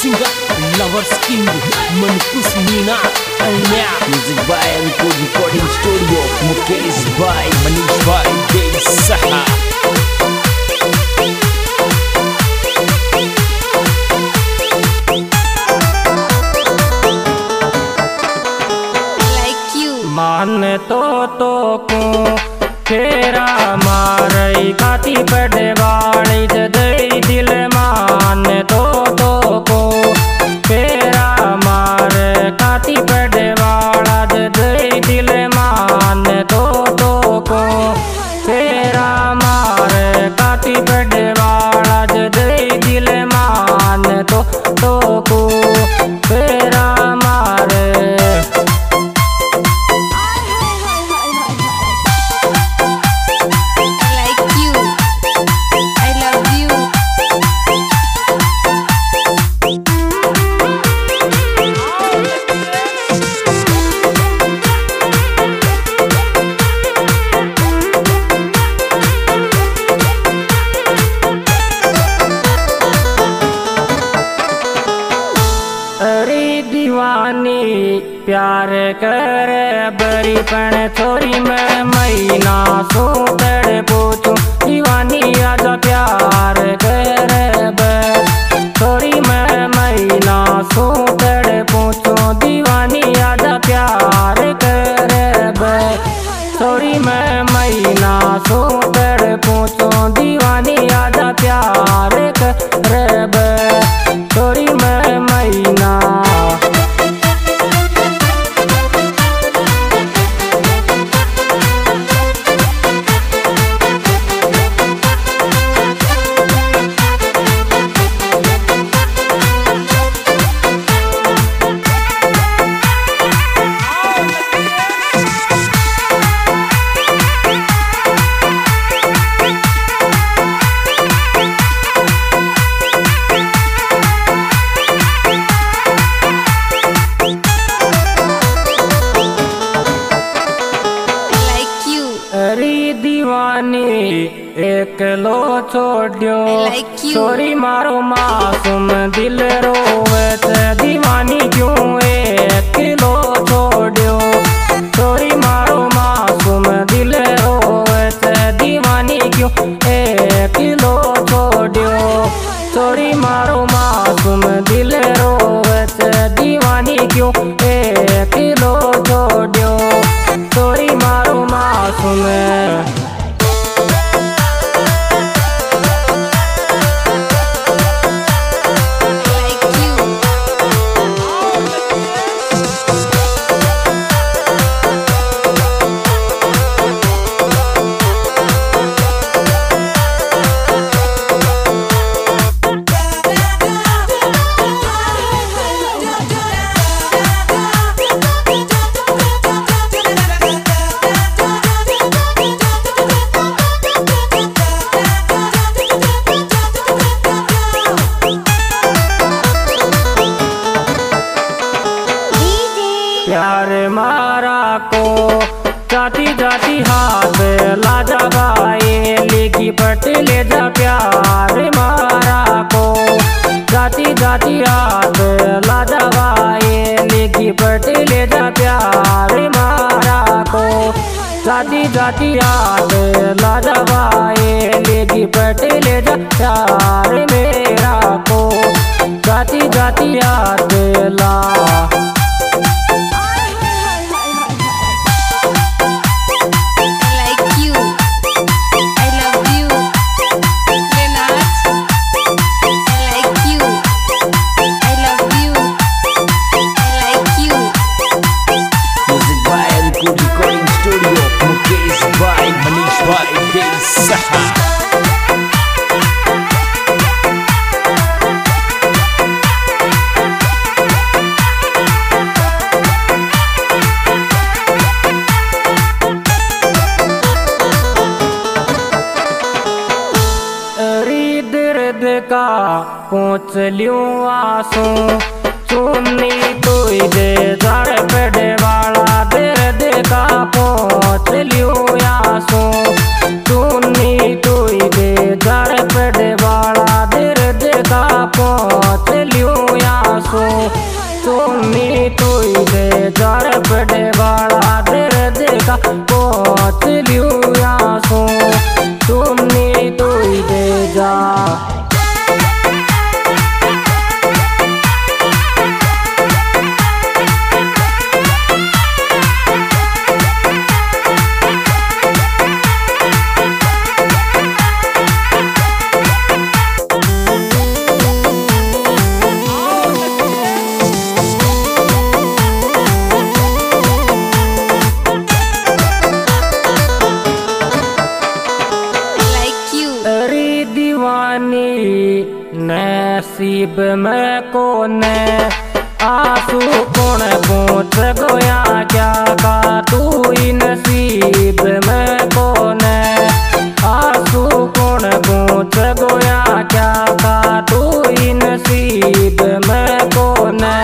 singer, lovers king, Mankus Mina, Alnya. Music by Recording Studio, Mukesh by Manish by Dave Saha. मान तो को फेरा मारई खाती पड़े वाली जदई दिल मान तो को फेरा मार खाती पड़े वाला जदई दिल मान तो को फेरा मार खाती पड़े वाला जदई दिल मान तो को फेरा मार दीवानी प्यार कर बरी पण छोरी में महीना सोतड़ पूछू दीवानी आजा प्यार कर छोरी में महीना सोतड़ पूछू दीवानी आजा प्यार कर छोरी में महीना सोतड़ पूछू दीवानी आजा प्यार कर छोरी में महीना दीवानी एक लो छोड़ो छोरी मारो मासूम दिल रोवे दीवानी क्यों एक लो छोड़ो छोरी मारो मासूम दिल रोवे दीवानी क्यों एक लो छोड़ो छोरी मारो मासूम दिल रोवे दीवानी क्यों एक लो छोड़ो छोरी मारो मासूम प्यार मारा को जाती जाती हाथ लाजा भाई लेगी पट ले जा प्यार मारा को जाती जाती हाथ लाजा भाई लेगी पट ले जा प्यार मारा को जाती जाती हाथ लाजा भाई लेगी पट ले जा प्यार मेरा को जाती जाती हाथ ला Recording Studio, Mukesh by Manish by Dave Saha. दर्द का पहुँच लियो आंसू चुन्नी तो दे झाड़ पड़े वाला दर्द का पहुँच लियो आंसू चुन्नी तो दे झाड़ पड़े वाला दर्द का पहुँच लियो नसीब में कोने आंसू कौन पहुँच गया क्या का तू ही नसीब में कोने आंसू कौन पहुँच गया क्या का तू ही नसीब में कोने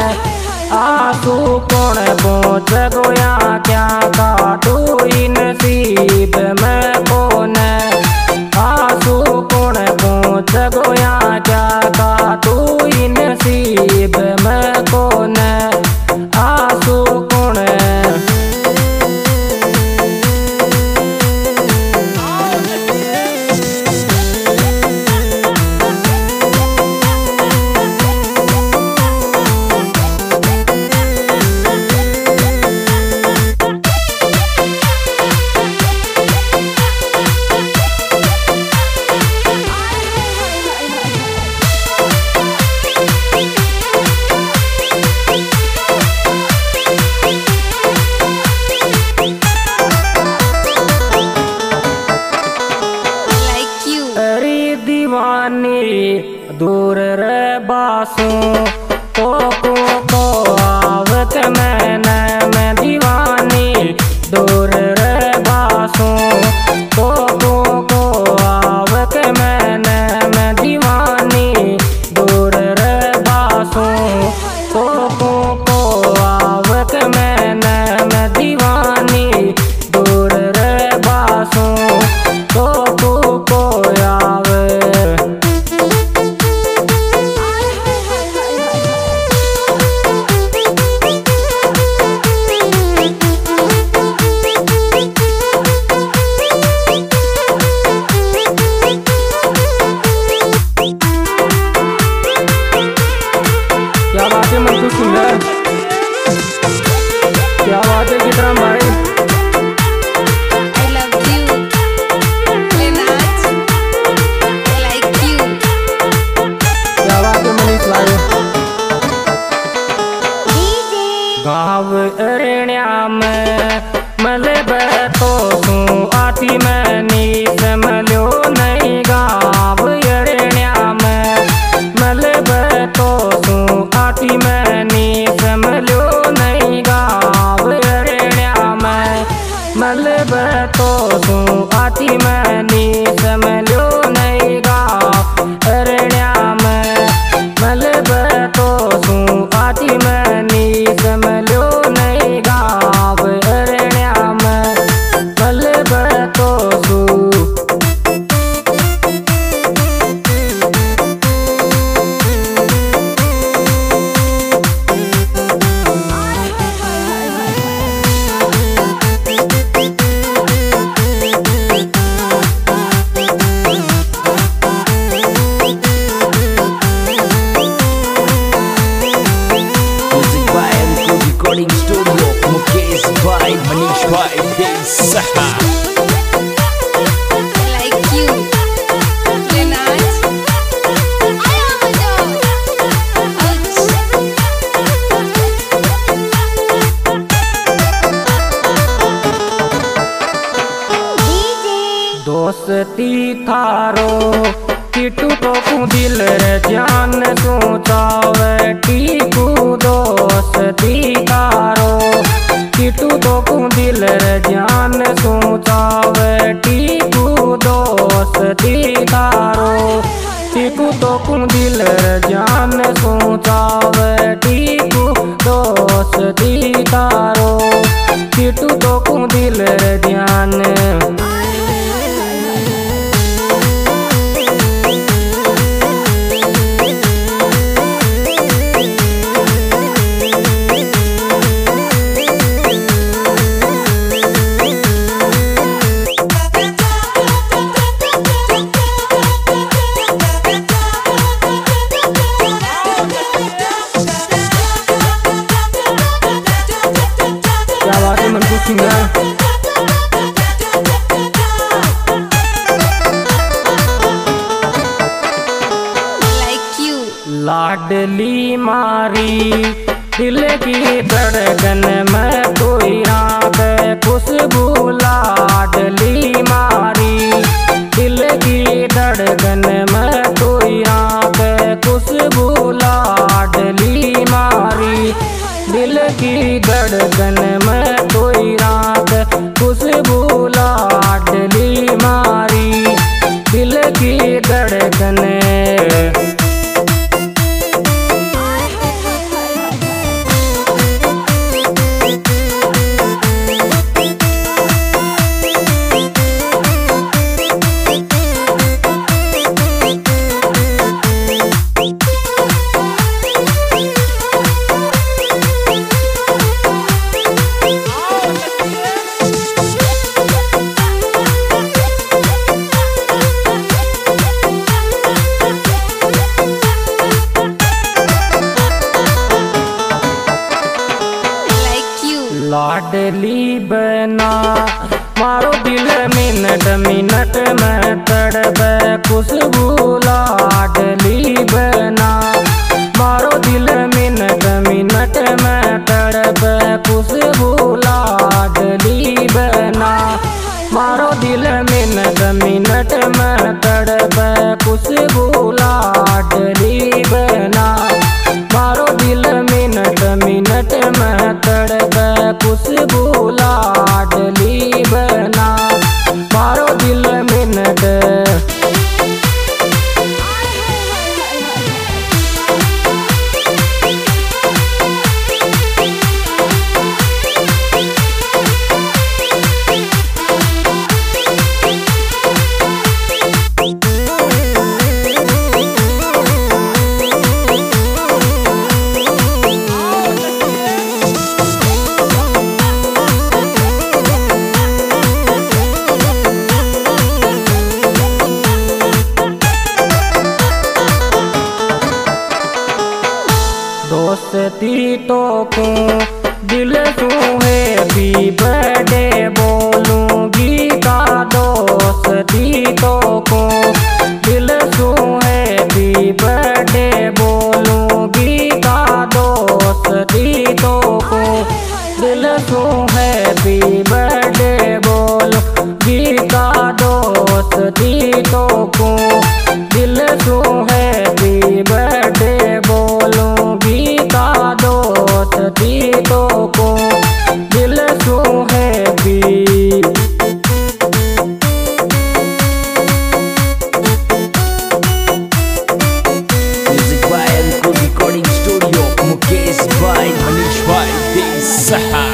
आंसू कौन पहुँच गया क्या का तू ही नसीब में कोने आंसू कौन पहुँच गया क्या का तू ही नसीब में कोने आंसू कौन दूर रे बासू को आवत मैंने मैं दीवानी दूर रे बासू को आवत मैंने मैं दीवानी दूर रे बासू को आवत मैंने मैं दीवानी दूर रे बासू को आवे सुंदर क्या बात है विक्रम भाई I love you Linat I like you क्या बात है मनीष भाई गाँव अरण्या में मले बैठो तू आती मैं नीस मलो नहीं गाँव अरण्या में मले बैठो तू आती मैं नीस मलो नहीं गाँव अरण्या में मले बैठो तू आती मैं नीस मलो नहीं गाँव अरण्या में मले बैठो तू आती मैं नीस मलो नहीं गाँव अरण्या में मले बैठो तू recording studio Mukesh Bhai Manish Bhai Desaha I like you Linat I am a dog दोस्ती थारो किटू तो दिल रे जान सोचावे टीकू दोस्ती थारो किटू तो दिल रे जान सोचावे टीकू दोस्ती थारो टीकू तो दिल रे जान सोचावे टीकू दोस्ती थारो किटू तो दिल रे जान लाडली मारी दिल की धड़कन में कोई रात खुशबू लाडली मारी दिल की धड़कन में कोई रात धड़कन में कोई रात खुशबू लाडली मारी दिल की धड़कन। लाडली बना मारो दिल मिनट मिनट में तड़पे खुशबू लाडली बना मारो दिल मिनट मिनट में तड़पे खुशबू लाडली बना मारो दिल मिनट मिनट में तड़पे खुशबू लाडली बना मारो दिल मिनट मिनट में तड़पे खुशबू लाडली बना मारो दिल मिनट। दोस्ती तो को दिल सू हैप्पी बर्थडे बोलूंगी का दोस्ती तो को दिल सू हैप्पी बर्थडे बोलूंगी का दोस्ती तो को दिल सू हैप्पी बर्थडे बोलूंगी का दोस्ती तो को दिल सू हैप्पी बर्थडे बोलूंगी का दोस्ती तो को दिल सू happy. Music by Ankur recording studio Mukesh भाई मनीष भाई देसहा।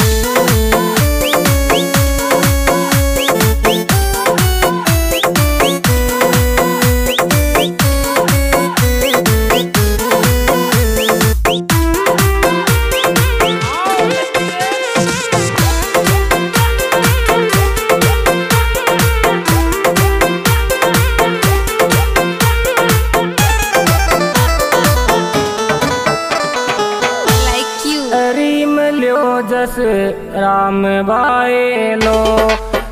जस राम बाए लो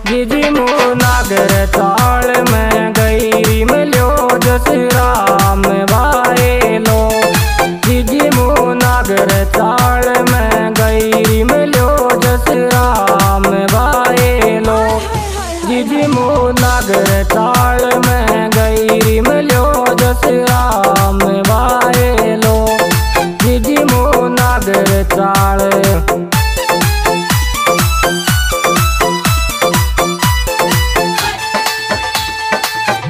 जिजी मुनागर ताल में गई मिलो जस राम बाए लो जिजी मुनागर ताल में गई मिलो जस राम बाए लो जिजी मुनागर ताल में गई मिलो जस राम बाए लो जिजी मुनागर ताल।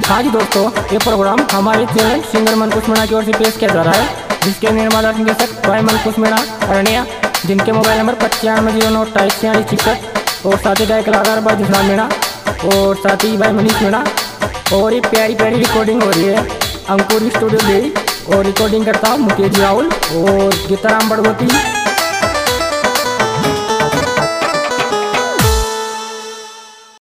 हाँ जी दोस्तों, ये प्रोग्राम हमारे चैनल सिंगर मनकुश मीणा की ओर से पेश किया जा रहा है, जिसके निर्माता निर्देशक भाई मनकुश मीणा अरनिया, जिनके मोबाइल नंबर 95092846 और साथ ही गायक कलाकार भाई जिसराम मीणा और साथ ही भाई मनीष मीणा। और ये प्यारी प्यारी रिकॉर्डिंग हो रही है अंकुर स्टूडियो ले और रिकॉर्डिंग करता हूँ मुकेश राहुल और गीताराम बड़गोती।